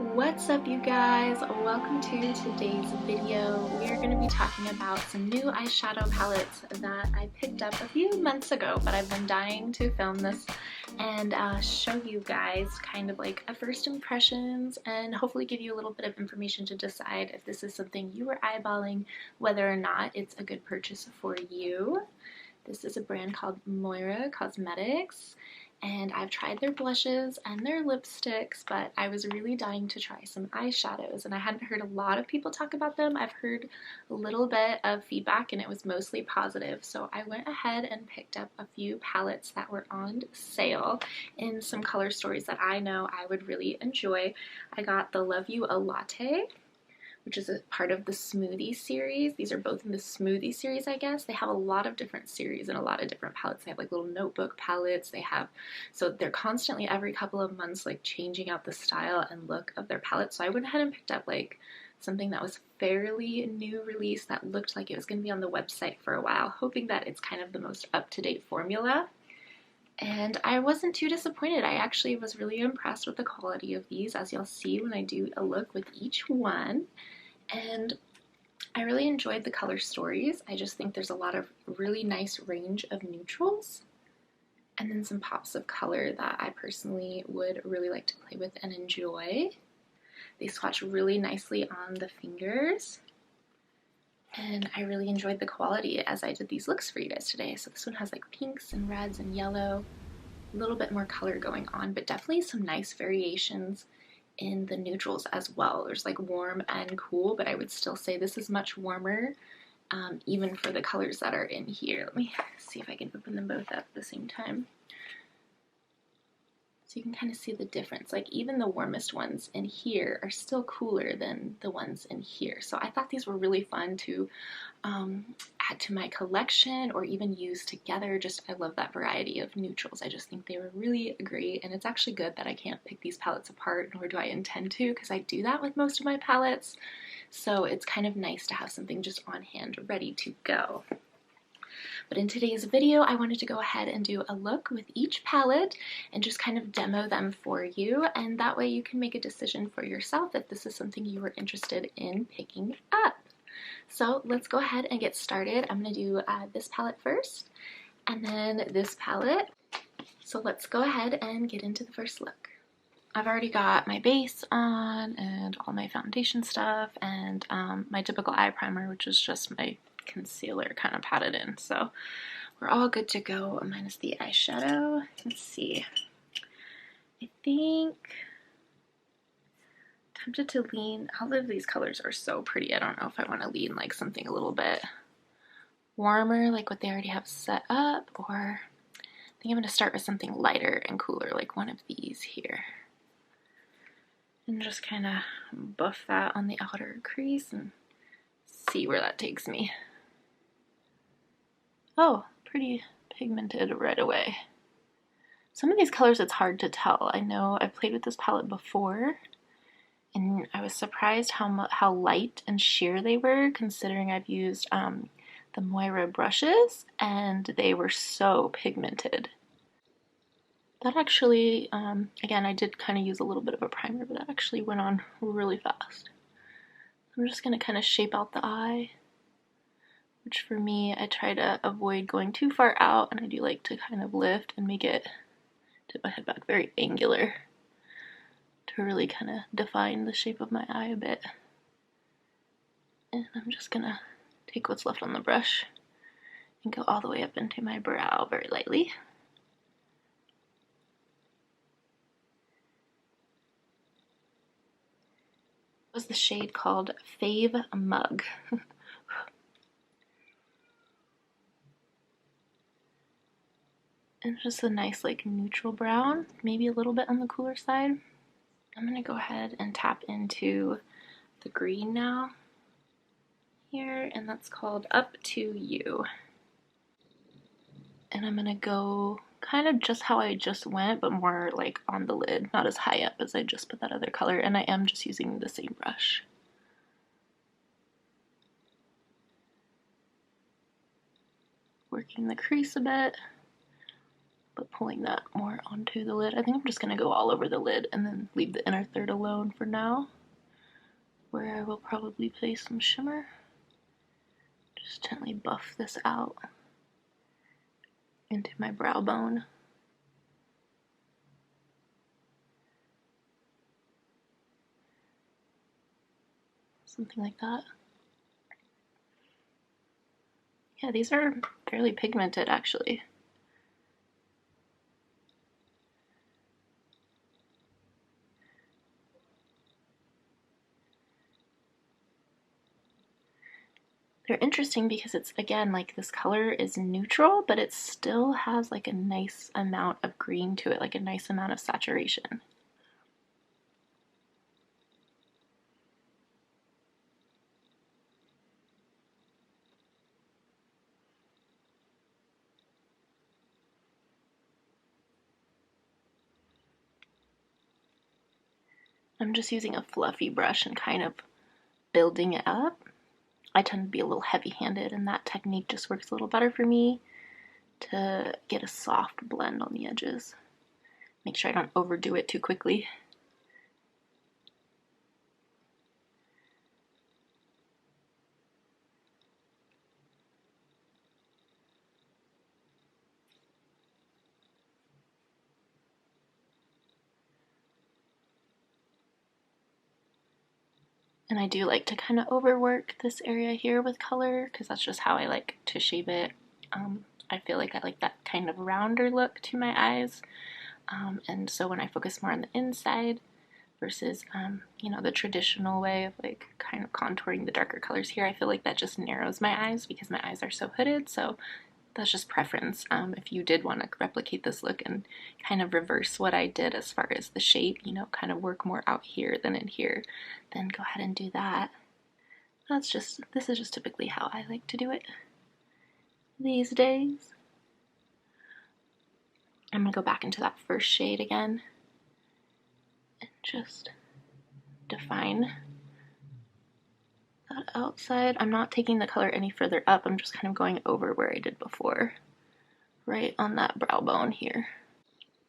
What's up, you guys? Welcome to today's video. We are going to be talking about some new eyeshadow palettes that I picked up a few months ago, but I've been dying to film this and show you guys kind of like a first impressions and hopefully give you a little bit of information to decide if this is something you are eyeballing, whether or not it's a good purchase for you. This is a brand called Moira Cosmetics, and I've tried their blushes and their lipsticks, but I was really dying to try some eyeshadows, and I hadn't heard a lot of people talk about them. I've heard a little bit of feedback, and it was mostly positive, so I went ahead and picked up a few palettes that were on sale in some color stories that I know I would really enjoy. I got the Love You a Latte, which is a part of the Smoothie series. These are both in the Smoothie series, I guess. They have a lot of different series and a lot of different palettes. They have like little notebook palettes. So they're constantly every couple of months like changing out the style and look of their palettes. So I went ahead and picked up like something that was fairly new release that looked like it was gonna be on the website for a while, hoping that it's kind of the most up-to-date formula. And I wasn't too disappointed. I actually was really impressed with the quality of these, as you'll see when I do a look with each one. And I really enjoyed the color stories. I just think there's a lot of really nice range of neutrals and then some pops of color that I personally would really like to play with and enjoy. They swatch really nicely on the fingers, and I really enjoyed the quality as I did these looks for you guys today. So this one has like pinks and reds and yellow, a little bit more color going on, but definitely some nice variations in the neutrals as well. There's like warm and cool, but I would still say this is much warmer, even for the colors that are in here. Let me see if I can open them both up at the same time. So you can kind of see the difference. Like even the warmest ones in here are still cooler than the ones in here. So I thought these were really fun to add to my collection or even use together. Just I love that variety of neutrals. I just think they were really great, and it's actually good that I can't pick these palettes apart, nor do I intend to, because I do that with most of my palettes. So it's kind of nice to have something just on hand ready to go. But in today's video, I wanted to go ahead and do a look with each palette and just kind of demo them for you, and that way you can make a decision for yourself if this is something you are interested in picking up. So let's go ahead and get started. I'm going to do this palette first, and then this palette. So let's go ahead and get into the first look. I've already got my base on and all my foundation stuff and my typical eye primer, which is just my concealer kind of patted in. So we're all good to go, minus the eyeshadow. Let's see. I think I'm tempted to lean, all of these colors are so pretty. I don't know if I want to lean like something a little bit warmer, like what they already have set up, or I think I'm going to start with something lighter and cooler, like one of these here. And just kind of buff that on the outer crease and see where that takes me. Oh, pretty pigmented right away. Some of these colors it's hard to tell. I know I've played with this palette before, and I was surprised how light and sheer they were, considering I've used the Moira brushes, and they were so pigmented. That actually, again, I did kind of use a little bit of a primer, but that actually went on really fast. I'm just going to kind of shape out the eye, which for me, I try to avoid going too far out, and I do like to kind of lift and make it, tip my head back, very angular to really kind of define the shape of my eye a bit. And I'm just going to take what's left on the brush and go all the way up into my brow very lightly. Was the shade called Fave Mug. And just a nice like neutral brown, maybe a little bit on the cooler side. I'm gonna go ahead and tap into the green now here, and that's called Up to You. And I'm gonna go kind of just how I just went, but more like on the lid, not as high up as I just put that other color, and I am just using the same brush. Working the crease a bit. but pulling that more onto the lid. I think I'm just going to go all over the lid and then leave the inner third alone for now, where I will probably place some shimmer. Just gently buff this out into my brow bone. Something like that. Yeah, these are fairly pigmented actually. They're interesting because it's, again, like this color is neutral, but it still has like a nice amount of green to it, like a nice amount of saturation. I'm just using a fluffy brush and kind of building it up. I tend to be a little heavy-handed, and that technique just works a little better for me to get a soft blend on the edges. Make sure I don't overdo it too quickly. And I do like to kind of overwork this area here with color because that's just how I like to shape it. I feel like I like that kind of rounder look to my eyes. And so when I focus more on the inside versus, you know, the traditional way of like kind of contouring the darker colors here, I feel like that just narrows my eyes because my eyes are so hooded. So that's just preference. If you did want to replicate this look and kind of reverse what I did as far as the shape, you know, kind of work more out here than in here, then go ahead and do that. This is just typically how I like to do it these days. I'm gonna go back into that first shade again and just define that outside. I'm not taking the color any further up, I'm just kind of going over where I did before, right on that brow bone here.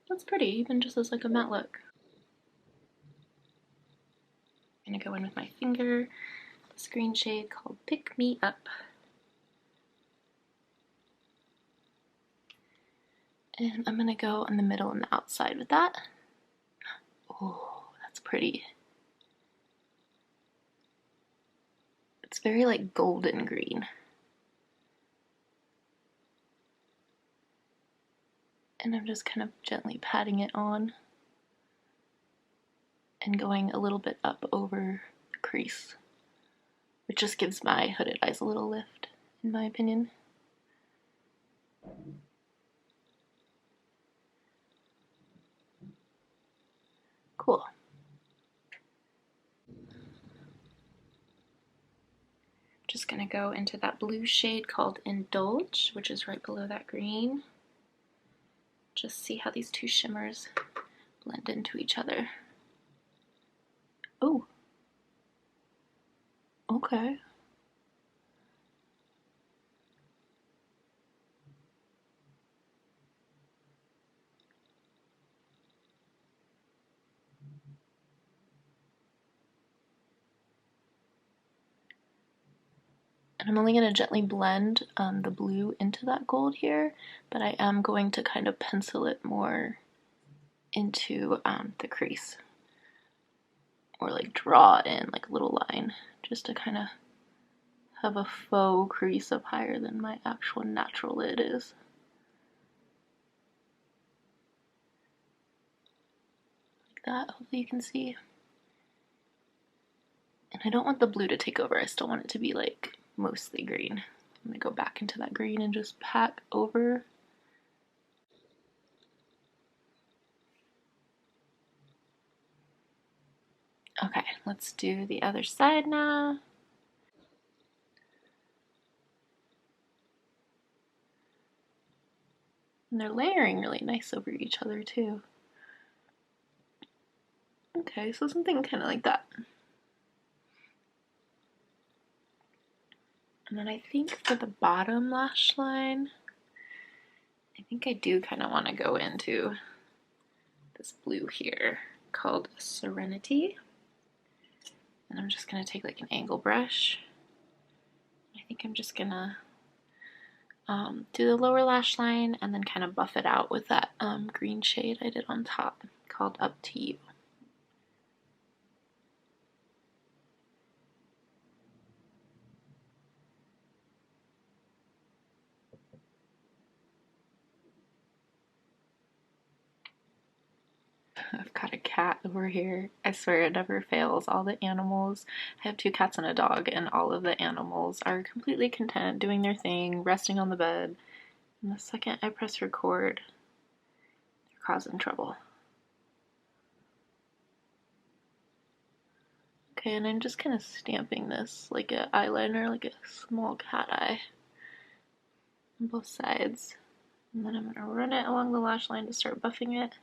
That's pretty, even just as like a matte look. I'm gonna go in with my finger, this green shade called Pick Me Up. And I'm gonna go in the middle and the outside with that. Oh, that's pretty. It's very like golden green. And I'm just kind of gently patting it on and going a little bit up over the crease, which just gives my hooded eyes a little lift, in my opinion. Cool. Just gonna go into that blue shade called Indulge, which is right below that green. Just see how these two shimmers blend into each other. Oh, okay. And I'm only going to gently blend the blue into that gold here, but I am going to kind of pencil it more into the crease, or like draw in like a little line, just to kind of have a faux crease up higher than my actual natural lid is. Like that, hopefully you can see. And I don't want the blue to take over, I still want it to be like mostly green. I'm gonna go back into that green and just pack over. Okay, let's do the other side now. And they're layering really nice over each other too. Okay, so something kind of like that. And then I think for the bottom lash line, I think I do kind of want to go into this blue here called Serenity. And I'm just going to take like an angle brush. I think I'm just going to do the lower lash line and then kind of buff it out with that green shade I did on top called Up to You. I've got a cat over here. I swear it never fails. All the animals, I have 2 cats and a dog, and all of the animals are completely content doing their thing, resting on the bed. And the second I press record, they're causing trouble. Okay, and I'm just kind of stamping this like an eyeliner, like a small cat eye on both sides. And then I'm going to run it along the lash line to start buffing it.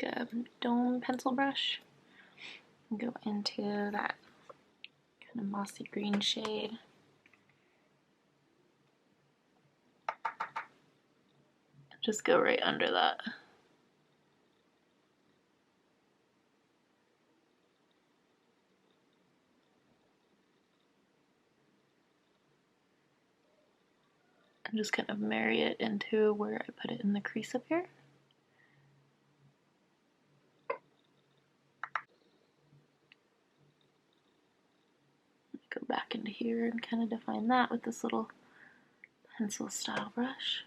Like a dome pencil brush. And go into that kind of mossy green shade. Just go right under that. And just kind of marry it into where I put it in the crease up here. Go back into here and kind of define that with this little pencil style brush.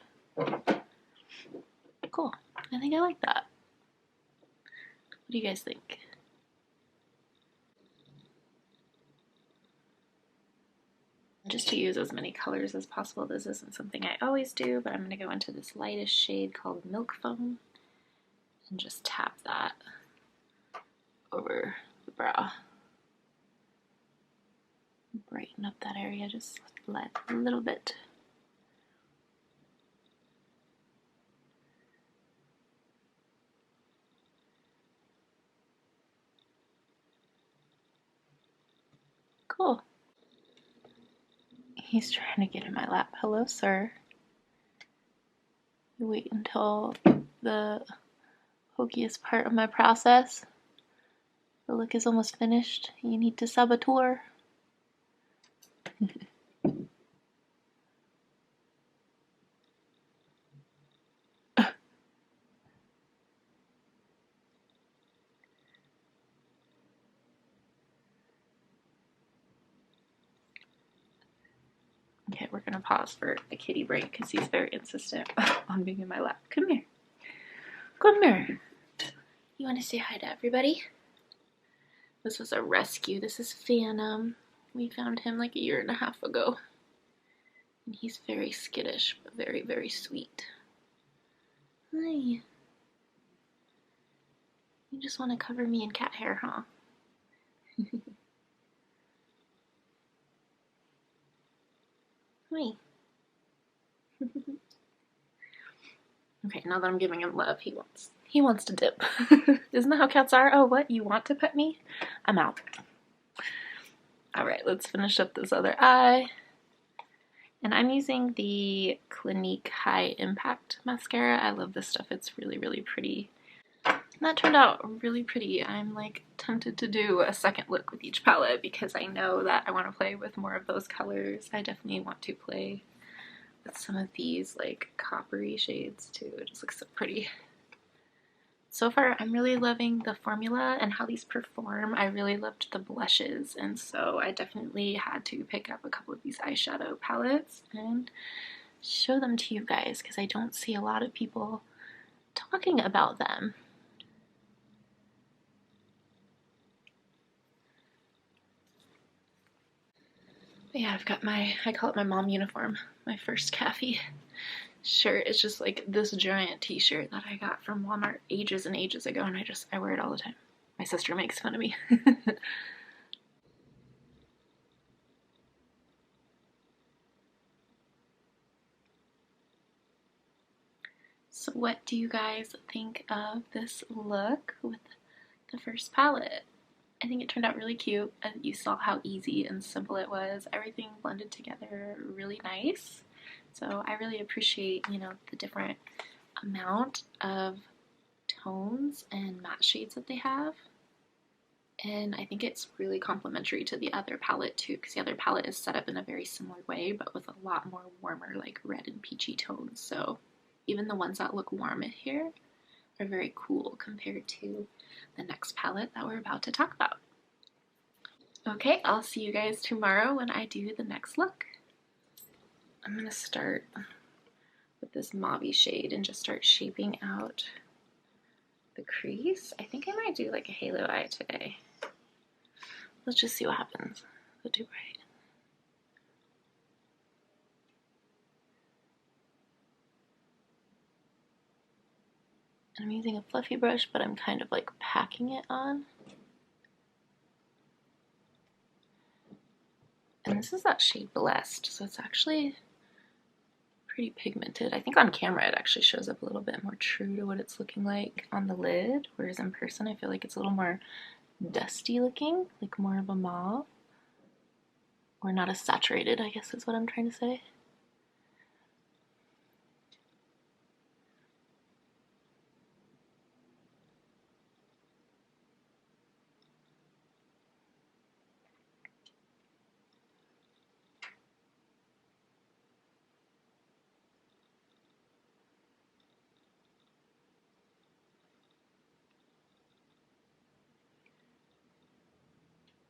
Cool. I think I like that. What do you guys think? Just to use as many colors as possible, this isn't something I always do, but I'm going to go into this lightest shade called Milk Foam and just tap that over the brow. Brighten up that area just a little bit. Cool. He's trying to get in my lap. Hello, sir. You wait until the hokiest part of my process. The look is almost finished. You need to saboteur. Okay, we're gonna pause for a kitty break because he's very insistent on being in my lap. Come here. Come here. You want to say hi to everybody? This was a rescue. This is Phantom. We found him like 1.5 years ago. And he's very skittish, but very, very sweet. Hi. You just want to cover me in cat hair, huh? Hi. Okay, now that I'm giving him love, he wants to dip. Isn't that how cats are? Oh, what? You want to pet me? I'm out. Alright, let's finish up this other eye. And I'm using the Clinique High Impact Mascara. I love this stuff. It's really, really pretty. And that turned out really pretty. I'm like tempted to do a second look with each palette because I know that I want to play with more of those colors. I definitely want to play with some of these like coppery shades too. It just looks so pretty. So far, I'm really loving the formula and how these perform. I really loved the blushes, and so I definitely had to pick up a couple of these eyeshadow palettes and show them to you guys because I don't see a lot of people talking about them. But yeah, I've got my, I call it my mom uniform, my first Kathy shirt. It's just like this giant t-shirt that I got from Walmart ages and ages ago, and I wear it all the time. My sister makes fun of me. So what do you guys think of this look with the first palette? I think it turned out really cute, and you saw how easy and simple it was. Everything blended together really nice. So I really appreciate, the different amount of tones and matte shades that they have. And I think it's really complementary to the other palette too, because the other palette is set up in a very similar way, but with a lot more warmer, like red and peachy tones. So even the ones that look warm here are very cool compared to the next palette that we're about to talk about. Okay, I'll see you guys tomorrow when I do the next look. I'm gonna start with this mauve shade and just start shaping out the crease. I think I might do like a halo eye today. Let's just see what happens. I'll do right. I'm using a fluffy brush, but I'm kind of like packing it on. And this is that shade Blessed, so it's actually pretty pigmented. I think on camera it actually shows up a little bit more true to what it's looking like on the lid, whereas in person I feel like it's a little more dusty looking, like more of a mauve. Or not as saturated, I guess is what I'm trying to say.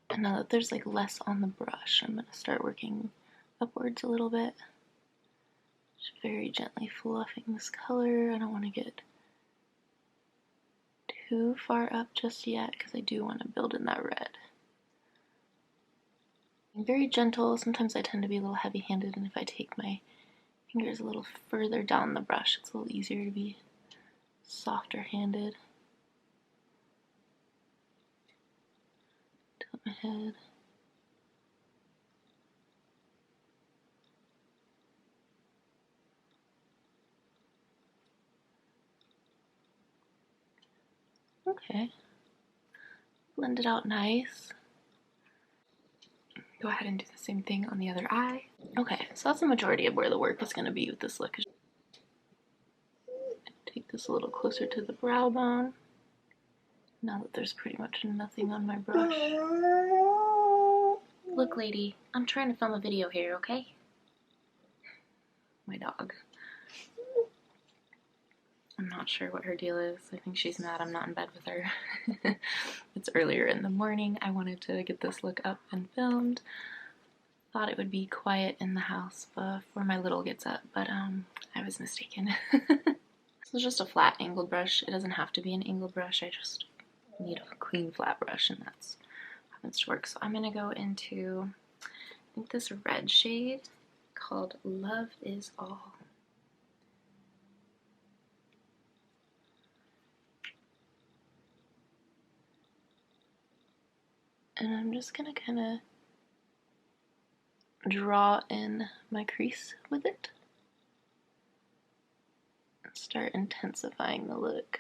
And now that there's like less on the brush, I'm going to start working upwards a little bit. Just very gently fluffing this color. I don't want to get too far up just yet because I do want to build in that red. I'm very gentle. Sometimes I tend to be a little heavy-handed, and if I take my fingers a little further down the brush, it's a little easier to be softer-handed. Tilt my head. Okay. Blend it out nice. Go ahead and do the same thing on the other eye. Okay, so that's the majority of where the work is going to be with this look. Take this a little closer to the brow bone. Now that there's pretty much nothing on my brush. Look, lady, I'm trying to film a video here, okay? My dog. I'm not sure what her deal is. I think she's mad I'm not in bed with her. It's earlier in the morning. I wanted to get this look up and filmed. Thought it would be quiet in the house before my little gets up, but I was mistaken. This is just a flat angled brush. It doesn't have to be an angled brush. I just need a clean flat brush, and that's happens to work. So I'm gonna go into, I think, this red shade called Love Is All. And I'm just gonna kind of draw in my crease with it and start intensifying the look.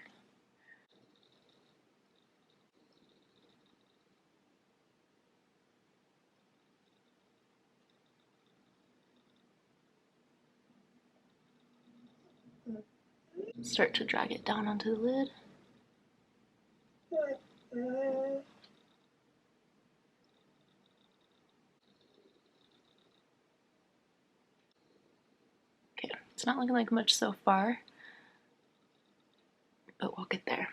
Start to drag it down onto the lid. Okay, it's not looking like much so far, but we'll get there.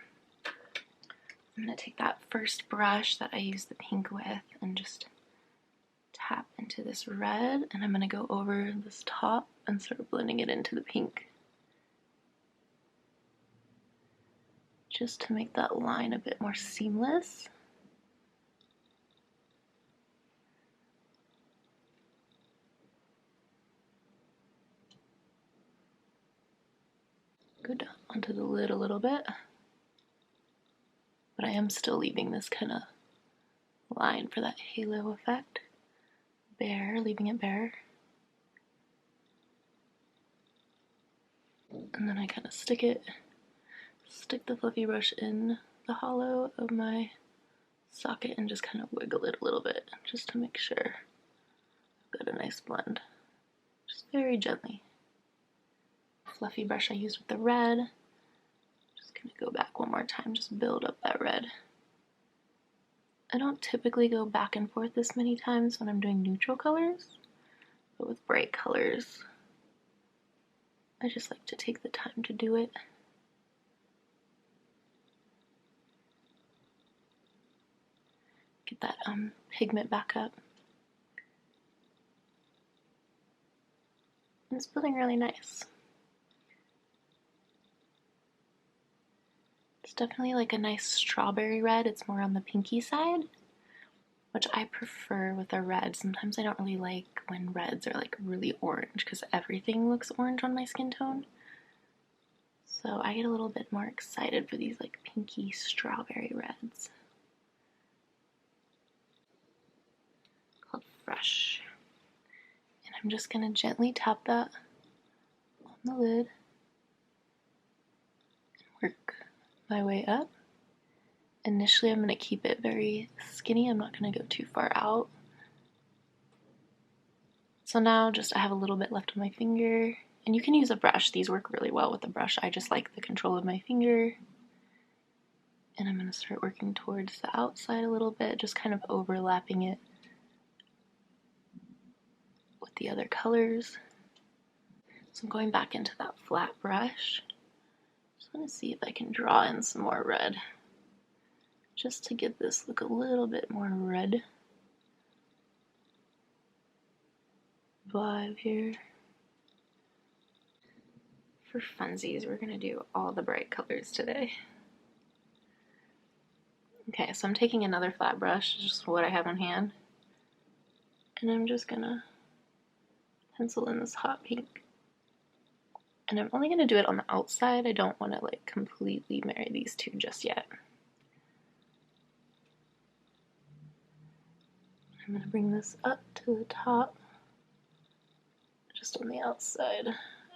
I'm going to take that first brush that I used the pink with and just tap into this red, and I'm going to go over this top and start blending it into the pink. Just to make that line a bit more seamless. Go down onto the lid a little bit, but I am still leaving this kind of line for that halo effect. Bare, leaving it bare. And then I kind of stick the fluffy brush in the hollow of my socket and just kind of wiggle it a little bit just to make sure I've got a nice blend. Just very gently. Fluffy brush I used with the red. Just gonna go back one more time, just build up that red. I don't typically go back and forth this many times when I'm doing neutral colors, but with bright colors, I just like to take the time to do it. Get that pigment back up. And it's feeling really nice. It's definitely like a nice strawberry red. It's more on the pinky side, which I prefer with a red. Sometimes I don't really like when reds are like really orange because everything looks orange on my skin tone. So I get a little bit more excited for these like pinky strawberry reds. Called Fresh. And I'm just gonna gently tap that on the lid and work my way up. Initially, I'm going to keep it very skinny. I'm not going to go too far out. So now just I have a little bit left on my finger. And you can use a brush. These work really well with a brush. I just like the control of my finger. And I'm going to start working towards the outside a little bit, just kind of overlapping it with the other colors. So I'm going back into that flat brush. Just want to see if I can draw in some more red, just to get this look a little bit more red vibe here. For funsies, we're going to do all the bright colors today. Okay, so I'm taking another flat brush, just what I have on hand, and I'm just going to pencil in this hot pink. And I'm only going to do it on the outside. I don't want to like completely marry these two just yet. I'm going to bring this up to the top, just on the outside.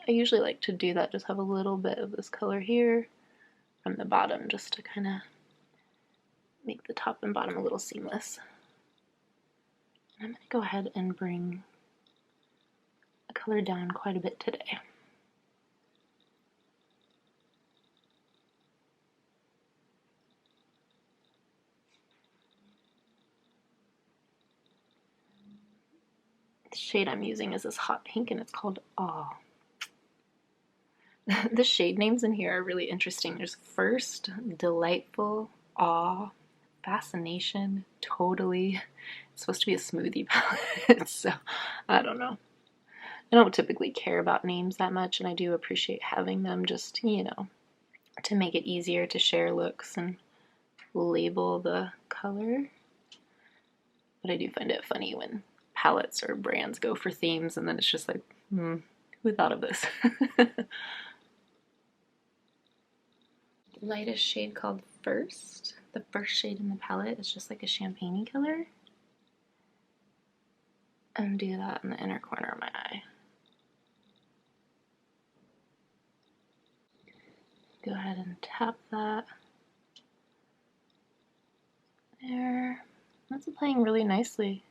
I usually like to do that, just have a little bit of this color here from the bottom, just to kind of make the top and bottom a little seamless. And I'm going to go ahead and bring the color down quite a bit today. The shade I'm using is this hot pink, and it's called Awe. The shade names in here are really interesting. There's First, Delightful, Awe, Fascination, Totally. It's supposed to be a smoothie palette, so I don't know. I don't typically care about names that much, and I do appreciate having them just, you know, to make it easier to share looks and label the color. But I do find it funny when palettes or brands go for themes and then it's just like, who thought of this? Lightest shade called First. The first shade in the palette is just like a champagne-y color. And do that in the inner corner of my eye. Go ahead and tap that. There. That's applying really nicely.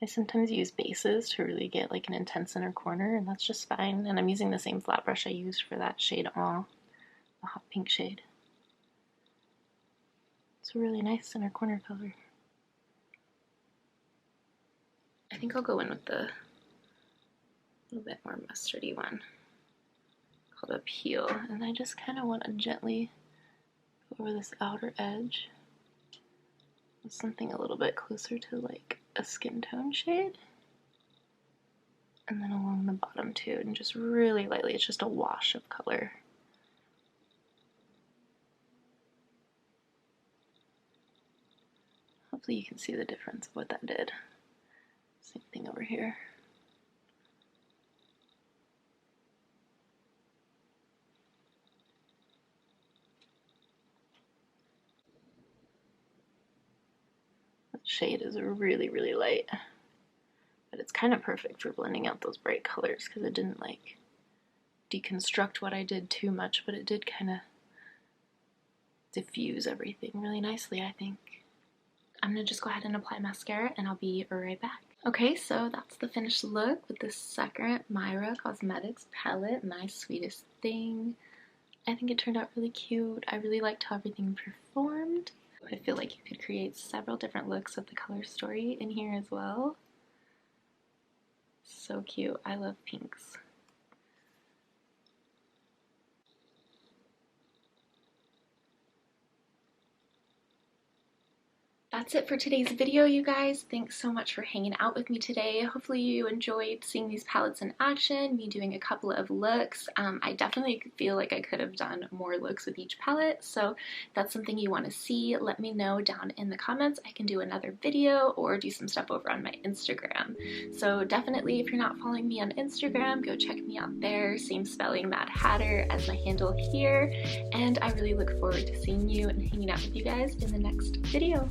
I sometimes use bases to really get like an intense inner corner, and that's just fine. And I'm using the same flat brush I used for that shade Awe, the hot pink shade. It's a really nice inner corner color. I think I'll go in with the little bit more mustardy one called Appeal, and I just kind of want to gently go over this outer edge with something a little bit closer to like a skin tone shade, and then along the bottom too, and just really lightly. It's just a wash of color. Hopefully you can see the difference of what that did. Same thing over here. That shade is really, really light. But it's kind of perfect for blending out those bright colors because it didn't like deconstruct what I did too much, but it did kind of diffuse everything really nicely, I think. I'm gonna just go ahead and apply mascara and I'll be right back. Okay, so that's the finished look with the second Moira Cosmetics palette, My Sweetest Thing. I think it turned out really cute. I really liked how everything performed. I feel like you could create several different looks of the color story in here as well. So cute. I love pinks. That's it for today's video, you guys. Thanks so much for hanging out with me today. Hopefully you enjoyed seeing these palettes in action, me doing a couple of looks. I definitely feel like I could have done more looks with each palette, so if that's something you want to see, let me know down in the comments. I can do another video or do some stuff over on my Instagram. So definitely, if you're not following me on Instagram, go check me out there. Same spelling, Mad Hatter, as my handle here. And I really look forward to seeing you and hanging out with you guys in the next video.